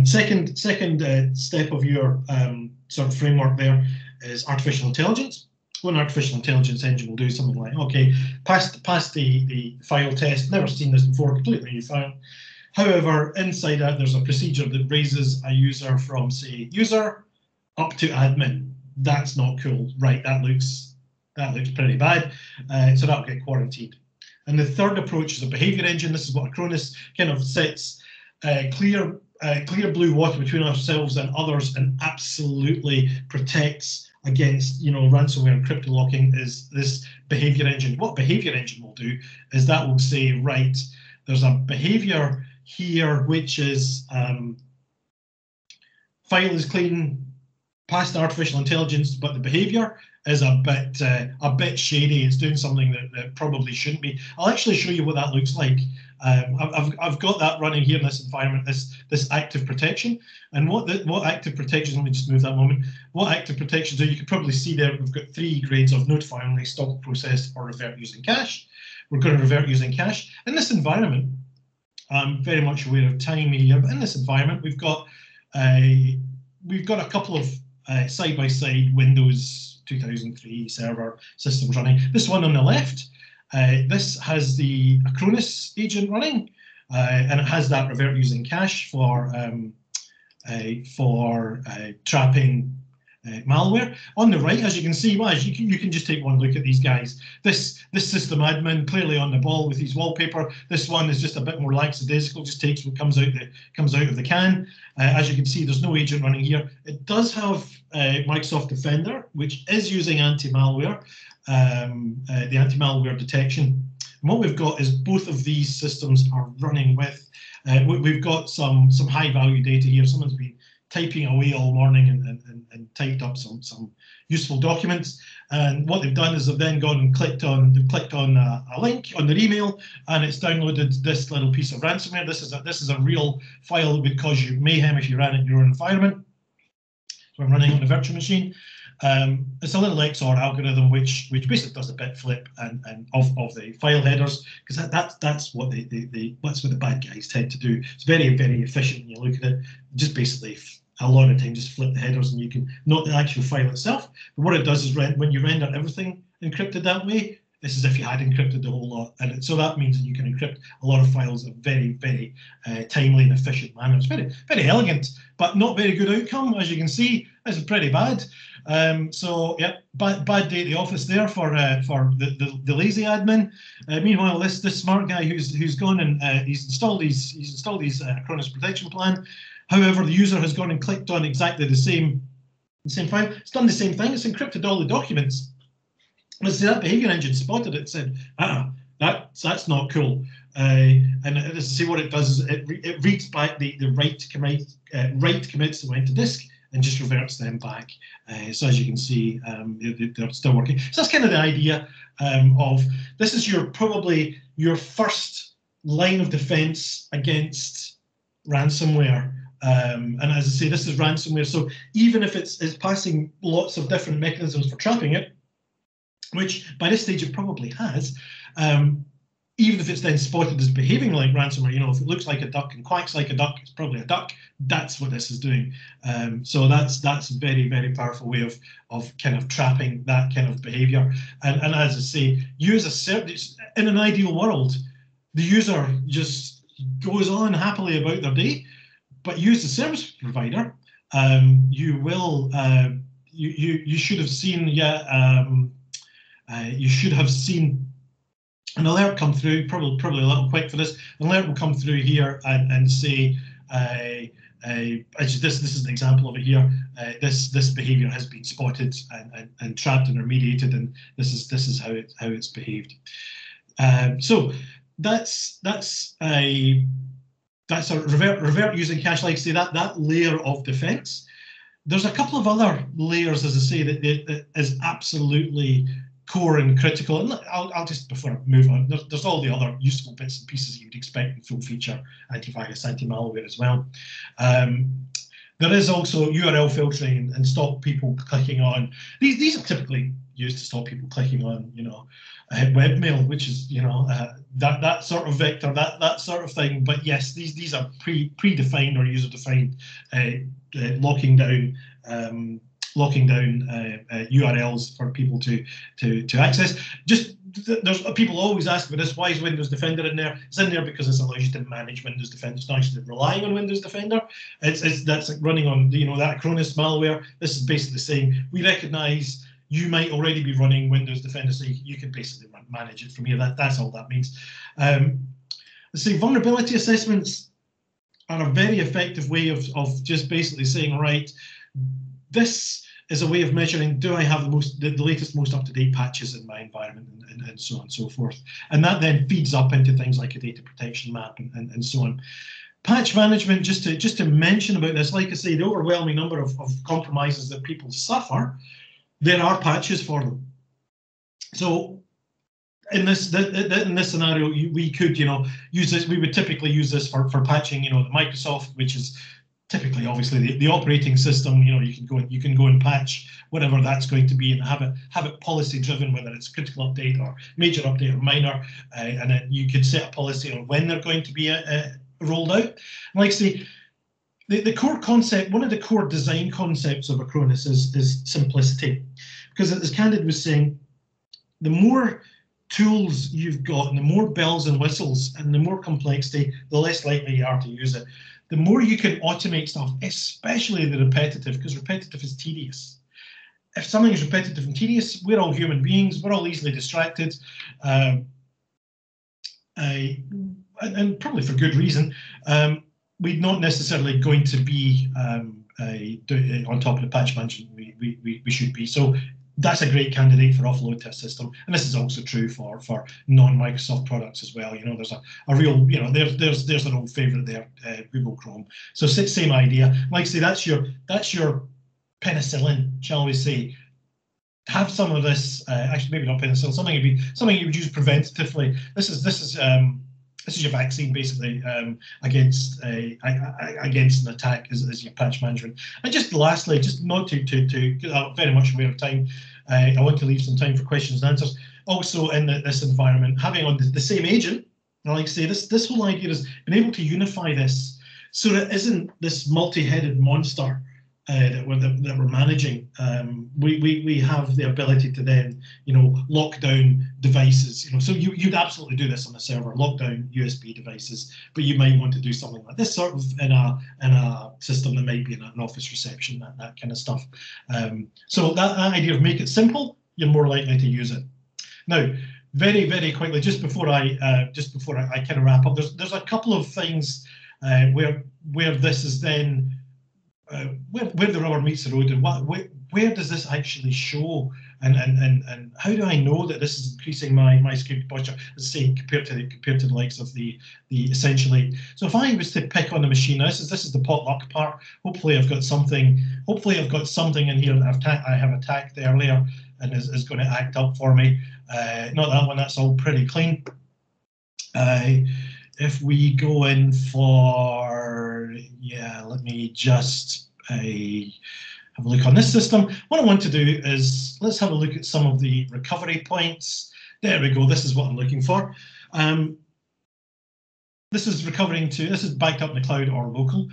Second step of your sort of framework there is artificial intelligence. What an artificial intelligence engine will do is something like, okay, passed the file test, never seen this before, completely new file. However, inside that there's a procedure that raises a user from, say, user up to admin. That's not cool, right? That looks pretty bad, so that'll get quarantined. And the third approach is a behavior engine. This is what Acronis kind of sets clear blue water between ourselves and others, and absolutely protects against, you know, ransomware and crypto locking. Is this behavior engine. What behavior engine will do is that will say, right, there's a behavior here which is file is clean, past artificial intelligence, but the behavior is a bit shady. It's doing something that probably shouldn't be. I'll actually show you what that looks like. I've got that running here in this environment, this active protection. And what active protection, let me just move that moment. What active protection do, you can probably see there, we've got 3 grades of notify only, stop, process, or revert using cache. We're going to revert using cache. In this environment, I'm very much aware of time here, but in this environment, we've got a couple of side-by-side Windows 2003 server systems running. This one on the left, this has the Acronis agent running, and it has that revert using cache for trapping malware. On the right, as you can see, you can just take one look at these guys. This system admin clearly on the ball with his wallpaper. This one is just a bit more lackadaisical, just takes what comes out of the can. As you can see, there's no agent running here. It does have Microsoft Defender, which is using anti-malware, the anti-malware detection. And what we've got is both of these systems are running with. We've got some high-value data here. Someone's been typing away all morning and typed up some useful documents. And what they've done is they've then gone and clicked on a link on their email, and it's downloaded this little piece of ransomware. This is a real file that would cause you mayhem if you ran it in your own environment. So I'm running on the virtual machine. It's a little XOR algorithm which basically does a bit flip and of the file headers, because that's what the bad guys tend to do. It's very, very efficient when you look at it. Just basically a lot of time just flip the headers, and you can, not the actual file itself, but what it does is when you render everything encrypted that way, it's as if you had encrypted the whole lot. And so that means that you can encrypt a lot of files in a very, very timely and efficient manner. It's very, very elegant, but not very good outcome. As you can see, this is pretty bad. So yeah, bad day at the office there for the lazy admin. Meanwhile, this smart guy who's gone and he's installed his Acronis protection plan. However, the user has gone and clicked on exactly the same file. It's done the same thing. It's encrypted all the documents. Let's see, that behavior engine spotted it and said, that's not cool. And to see what it does is it reads back the write commits that went to disk and just reverts them back. So as you can see, they're still working. So that's kind of the idea of this is probably your first line of defense against ransomware. And as I say, this is ransomware. So even if it's passing lots of different mechanisms for trapping it, which by this stage it probably has, even if it's then spotted as behaving like ransomware, you know, if it looks like a duck and quacks like a duck, it's probably a duck. That's what this is doing. So that's a very, very powerful way of kind of trapping that kind of behavior. And as I say, use a service. In an ideal world, the user just goes on happily about their day, but use the service provider. You will. You should have seen. You should have seen an alert come through, probably a little quick for this. An alert will come through here and say, this is an example of it here. This behavior has been spotted and trapped and remediated, and this is how it's behaved. So that's a revert using cache, like I say, that layer of defense. There's a couple of other layers, as I say, that is absolutely core and critical. And I'll just, before I move on, there's all the other useful bits and pieces you'd expect in full feature antivirus, anti-malware as well. There is also URL filtering and stop people clicking on. These are typically used to stop people clicking on, webmail, which is, that sort of vector, that sort of thing. But yes, these are predefined or user-defined locking down URLs for people to access. There's people always ask about this. Why is Windows Defender in there? It's in there because it allows you to manage Windows Defender. It's not actually relying on Windows Defender. That's like running on that Acronis malware. This is basically saying we recognise you might already be running Windows Defender, so you can basically manage it from here. That's all that means. Let's say vulnerability assessments are a very effective way of just basically saying, right, this is a way of measuring, do I have the latest, most up-to-date patches in my environment, and so on and so forth. And that then feeds up into things like a data protection map and so on. Patch management, just to mention about this, like I say, the overwhelming number of compromises that people suffer, there are patches for them. So in this scenario, we could use this. We would typically use this for patching. The Microsoft, which is typically, obviously, the operating system. You can go and patch whatever that's going to be, and have it policy driven, whether it's critical update or major update or minor, and then you could set a policy on when they're going to be rolled out. And like I say, the core concept, one of the core design concepts of Acronis is simplicity, because as Candid was saying, the more tools you've got, and the more bells and whistles, and the more complexity, the less likely you are to use it. The more you can automate stuff, especially the repetitive, because repetitive is tedious. If something is repetitive and tedious, we're all human beings, we're all easily distracted, and probably for good reason. We're not necessarily going to be on top of the patch management we should be. So that's a great candidate for offload to a system, and this is also true for non-Microsoft products as well. There's a real, there's an old favorite there, Google Chrome. So same idea. Like I say, that's your penicillin, shall we say? Have some of this. Actually, maybe not penicillin. Something you would use preventatively. This is your vaccine, basically, against an attack as your patch management. And just lastly, just not to very much aware of time, I want to leave some time for questions and answers. Also, in this environment, having on the same agent, and like I say, this whole idea is being able to unify this so that it isn't this multi-headed monster that we're managing. We have the ability to then, lock down devices. So you'd absolutely do this on a server, lock down USB devices, but you might want to do something like this sort of in a system that might be in an office reception, that kind of stuff. So that idea of make it simple, you're more likely to use it. Now, very, very quickly, just before I kind of wrap up, there's a couple of things where this is then. Where the rubber meets the road, and where does this actually show, and how do I know that this is increasing my security posture, as I say, compared to the likes of the essentially. So if I was to pick on the machine, this is the potluck part. Hopefully I've got something in here that I have attacked earlier and is going to act up for me. Not that one, that's all pretty clean. If we go in for, let me just have a look on this system. What I want to do is, let's have a look at some of the recovery points. There we go, this is what I'm looking for. This is backed up in the cloud or local.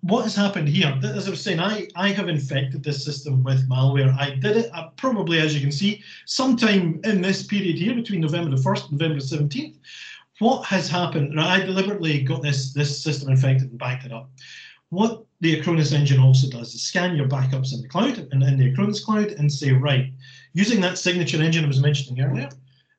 What has happened here, as I was saying, I have infected this system with malware. I did it probably, as you can see, sometime in this period here between November the 1st and November the 17th. What has happened? Now, I deliberately got this system infected and backed it up. What the Acronis engine also does is scan your backups in the cloud and in the Acronis cloud and say, right, using that signature engine I was mentioning earlier,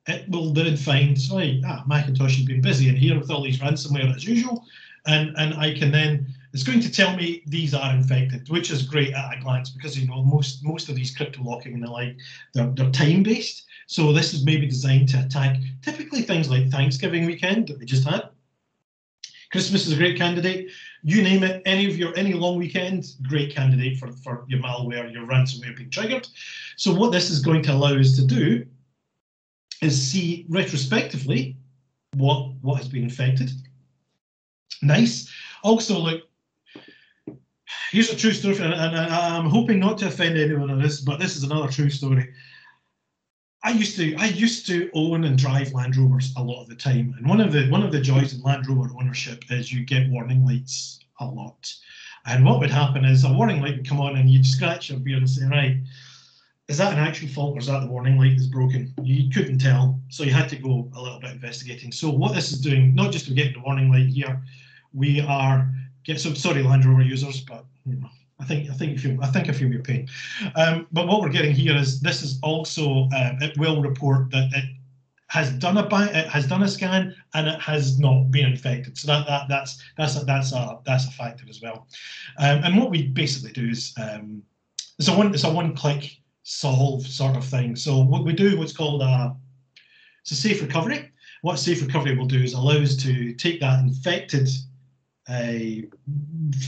it will then find, sorry, Macintosh has been busy in here with all these ransomware as usual, and I can then, it's going to tell me these are infected, which is great at a glance because most of these crypto locking and the like, they're time based. So this is maybe designed to attack typically things like Thanksgiving weekend that we just had. Christmas is a great candidate. You name it, any long weekend, great candidate for your malware, your ransomware being triggered. So what this is going to allow us to do is see retrospectively what has been infected. Nice. Also, look, here's a true story, and I'm hoping not to offend anyone on this, but this is another true story. I used to own and drive Land Rovers a lot of the time, and one of the joys in Land Rover ownership is you get warning lights a lot. And what would happen is a warning light would come on, and you'd scratch your beard and say, right, is that an actual fault or is that the warning light that's broken? You couldn't tell, so you had to go a little bit investigating. So what this is doing, not just we're getting the warning light here, we are sorry Land Rover users, but you know, I think I feel your pain. But what we're getting here is this is also it will report that it has done a scan and it has not been infected. So that's a factor as well. And what we basically do is it's a one-click solve sort of thing. So what we do, what's called it's a safe recovery. What safe recovery will do is allow us to take that infected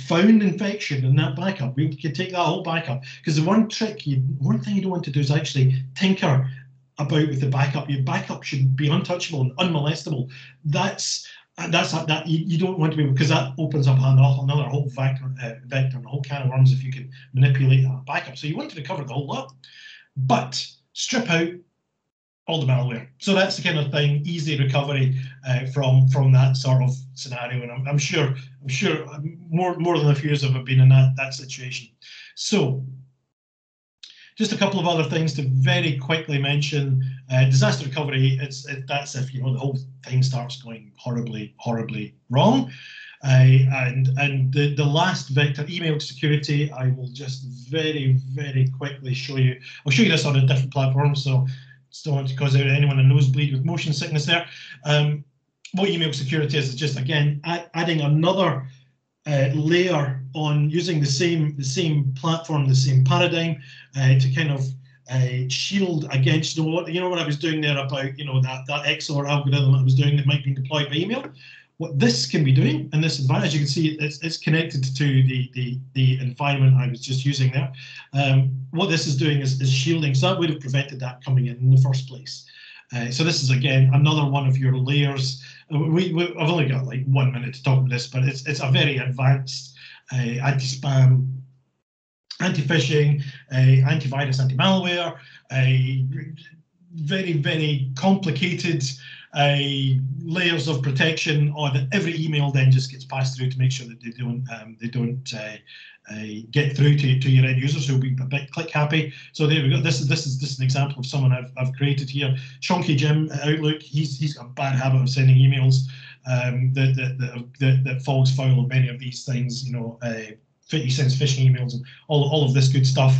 found infection in that backup. We can take that whole backup, because the one thing you don't want to do is actually tinker about with the backup. Your backup should be untouchable and unmolestable. You don't want to be, because that opens up another whole vector and a whole can of worms if you can manipulate that backup. So you want to recover the whole lot, but strip out all the malware. So that's the kind of thing, easy recovery from that sort of scenario. And I'm sure more than a few of us have been in that situation. So just a couple of other things to very quickly mention. Disaster recovery, that's if the whole thing starts going horribly wrong. And the last vector, email security, I will just very quickly show you. I'll show you this on a different platform, so don't want to cause anyone a nosebleed with motion sickness there. What email security is just, again, adding another layer on, using the same platform, the same paradigm, to kind of shield against what I was doing there about that XOR algorithm I was doing that might be deployed by email. What this can be doing in this environment, as you can see, it's connected to the environment I was just using there. What this is doing is shielding, so that would have prevented that coming in the first place. So this is, again, another one of your layers. I've only got like 1 minute to talk about this, but it's a very advanced anti-spam, anti-phishing, antivirus, anti-malware, very complicated layers of protection, or that every email then just gets passed through to make sure that they don't get through to your end users who'll be a bit click happy. So there we go. This is an example of someone I've created here. Chunky Jim at Outlook. He's got a bad habit of sending emails that falls foul of many of these things. He sends phishing emails and all of this good stuff.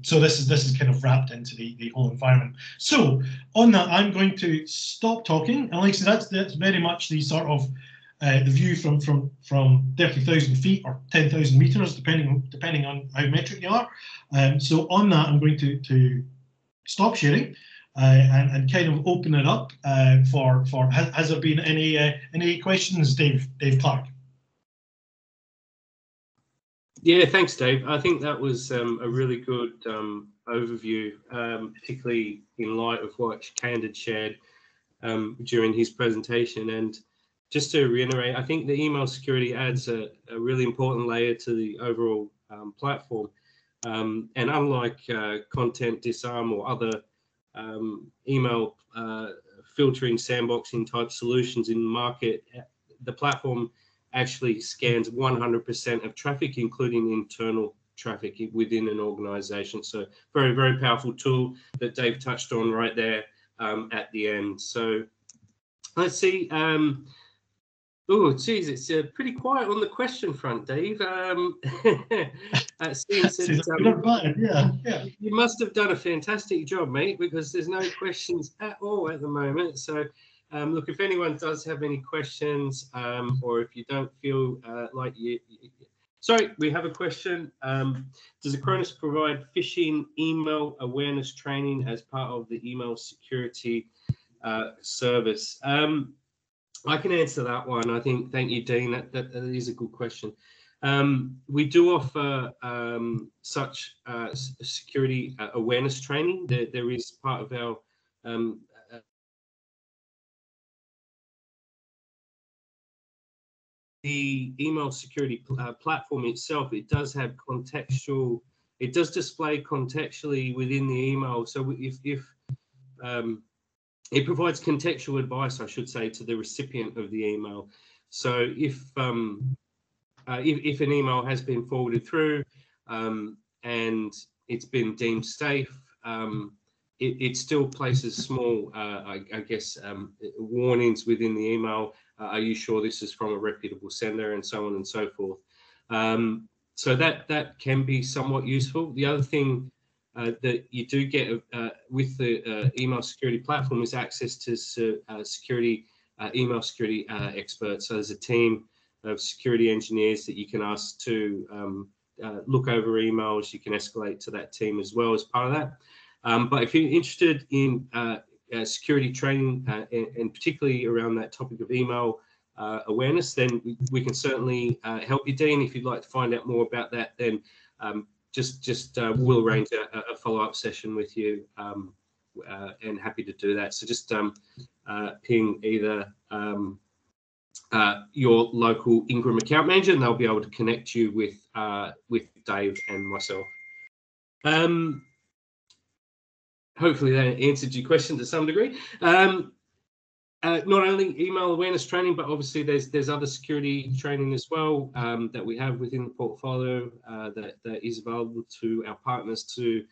So this is kind of wrapped into the whole environment. So on that, I'm going to stop talking. And like I said, that's very much the sort of the view from 30,000 feet or 10,000 meters, depending on how metric you are. So on that, I'm going to stop sharing and kind of open it up for has there been any questions, Dave Clark? Yeah, thanks, Dave. I think that was a really good overview, particularly in light of what Candid shared during his presentation. And just to reiterate, I think the email security adds a really important layer to the overall platform. And unlike content disarm or other email filtering, sandboxing type solutions in the market, the platform actually scans 100% of traffic, including internal traffic within an organization. So very powerful tool that Dave touched on right there at the end. So let's see. Oh, geez, it's pretty quiet on the question front, Dave. Seems that, you must have done a fantastic job, mate, because there's no questions at all at the moment. So look, if anyone does have any questions, or if you don't feel like sorry, we have a question. Does Acronis provide phishing email awareness training as part of the email security service? I can answer that one. I think, thank you, Dean. That is a good question. We do offer such security awareness training. There is part of our the email security platform itself. It does have contextual. It does display contextually within the email. So if it provides contextual advice, I should say, to the recipient of the email. So if an email has been forwarded through and it's been deemed safe, it still places small, I guess, warnings within the email. Are you sure this is from a reputable sender, and so on and so forth. So that can be somewhat useful. The other thing that you do get with the email security platform is access to email security experts. So there's a team of security engineers that you can ask to look over emails. You can escalate to that team as well as part of that. But if you're interested in security training, and particularly around that topic of email awareness, then we can certainly help you, Dean. If you'd like to find out more about that, then just we'll arrange a follow-up session with you, and happy to do that. So just ping either your local Ingram account manager, and they'll be able to connect you with Dave and myself. Hopefully that answered your question to some degree. Not only email awareness training, but obviously there's other security training as well that we have within the portfolio that is available to our partners to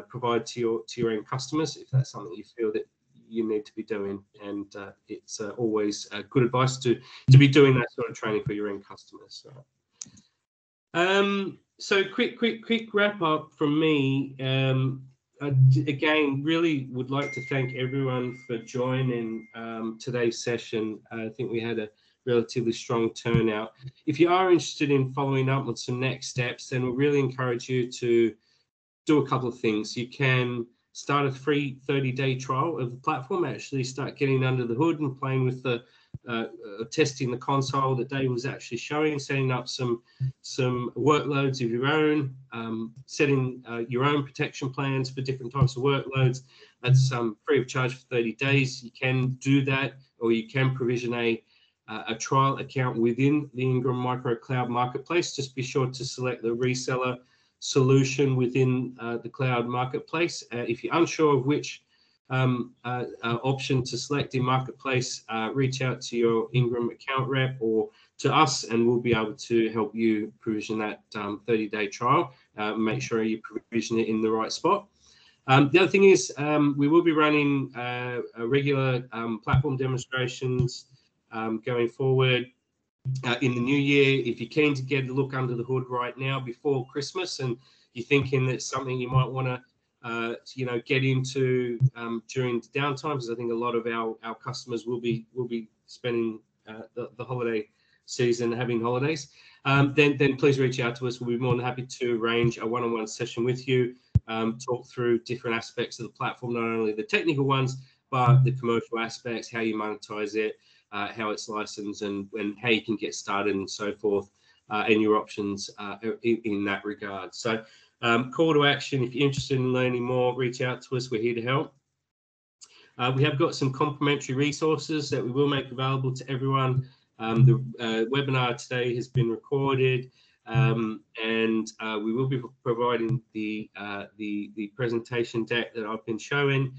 provide to your end customers, if that's something you feel that you need to be doing. And it's always good advice to be doing that sort of training for your end customers. So quick wrap up from me. Again, really would like to thank everyone for joining today's session. I think we had a relatively strong turnout. If you are interested in following up on some next steps, then we'll really encourage you to do a couple of things. You can start a free 30-day trial of the platform, actually start getting under the hood and playing with the testing the console that Dave was actually showing, setting up some workloads of your own, setting your own protection plans for different types of workloads. That's free of charge for 30 days. You can do that, or you can provision a trial account within the Ingram Micro Cloud Marketplace. Just be sure to select the reseller solution within the cloud marketplace. If you're unsure of which option to select in Marketplace, reach out to your Ingram account rep or to us, and we'll be able to help you provision that 30-day trial. Make sure you provision it in the right spot. The other thing is we will be running regular platform demonstrations going forward in the new year. If you're keen to get a look under the hood right now before Christmas, and you're thinking that's something you might want to get into during the downtime, because I think a lot of our customers will be spending the holiday season having holidays, then please reach out to us. We'll be more than happy to arrange a one-on-one session with you, talk through different aspects of the platform, not only the technical ones, but the commercial aspects, how you monetize it, how it's licensed, and how you can get started and so forth, and your options in that regard. So call to action: if you're interested in learning more, reach out to us. We're here to help. We have got some complimentary resources that we will make available to everyone. The webinar today has been recorded, and we will be providing the presentation deck that I've been showing.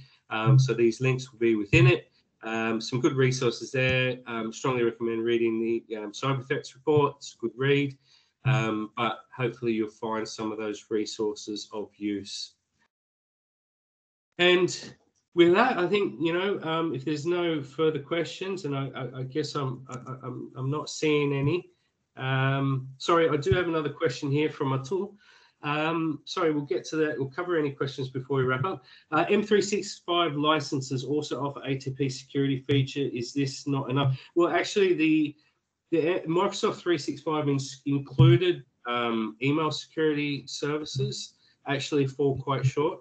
So these links will be within it. Some good resources there. Strongly recommend reading the cyber threats report. It's a good read. But hopefully you'll find some of those resources of use. And with that, I think, if there's no further questions, and I guess I'm not seeing any. Sorry, I do have another question here from Atul. Sorry, we'll get to that. We'll cover any questions before we wrap up. M365 licenses also offer ATP security feature. Is this not enough? Well, actually, the Microsoft 365 included email security services actually fall quite short.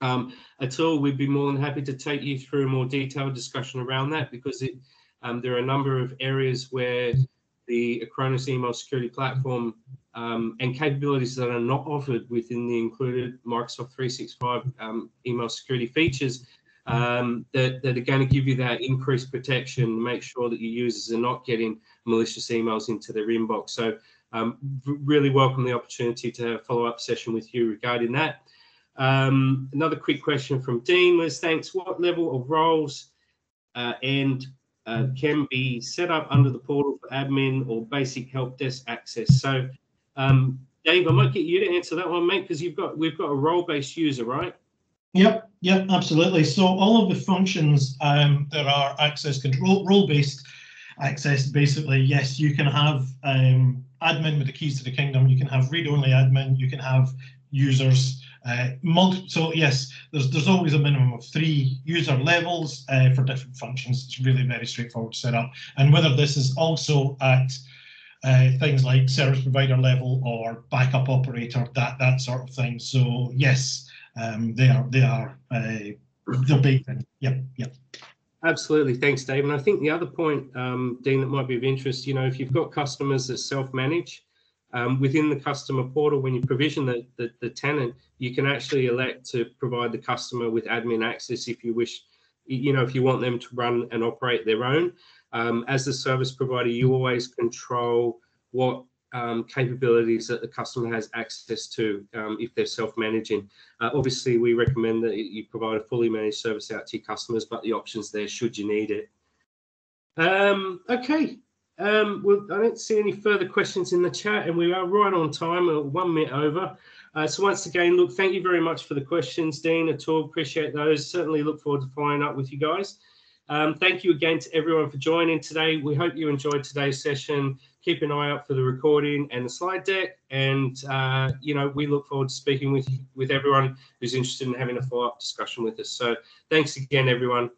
Atul, we'd be more than happy to take you through a more detailed discussion around that, because there are a number of areas where the Acronis email security platform and capabilities that are not offered within the included Microsoft 365 email security features that are going to give you that increased protection, make sure that your users are not getting malicious emails into their inbox. So really welcome the opportunity to have a follow-up session with you regarding that. Another quick question from Dean was, thanks, what level of roles can be set up under the portal for admin or basic help desk access? So, Dave, I might get you to answer that one, mate, because we've got a role-based user, right? Yep, absolutely. So all of the functions that are access control, role-based access, basically, yes, you can have admin with the keys to the kingdom, you can have read-only admin, you can have users, so yes, there's always a minimum of 3 user levels for different functions. It's really very straightforward to set up. And whether this is also at things like service provider level or backup operator, that sort of thing. So yes, they're baked in. Yep. Absolutely, thanks, Dave. And I think the other point, Dean, that might be of interest, if you've got customers that self-manage, within the customer portal, when you provision the tenant, you can actually elect to provide the customer with admin access if you wish, if you want them to run and operate their own. As the service provider, you always control what capabilities that the customer has access to if they're self-managing. Obviously, we recommend that you provide a fully managed service out to your customers, but the option's there should you need it. Okay. Well, I don't see any further questions in the chat, and we are right on time, 1 minute over. So once again, look, thank you very much for the questions, Dean, Atul, appreciate those. Certainly look forward to following up with you guys. Thank you again to everyone for joining today. We hope you enjoyed today's session. Keep an eye out for the recording and the slide deck. And, we look forward to speaking with everyone who's interested in having a follow-up discussion with us. So thanks again, everyone.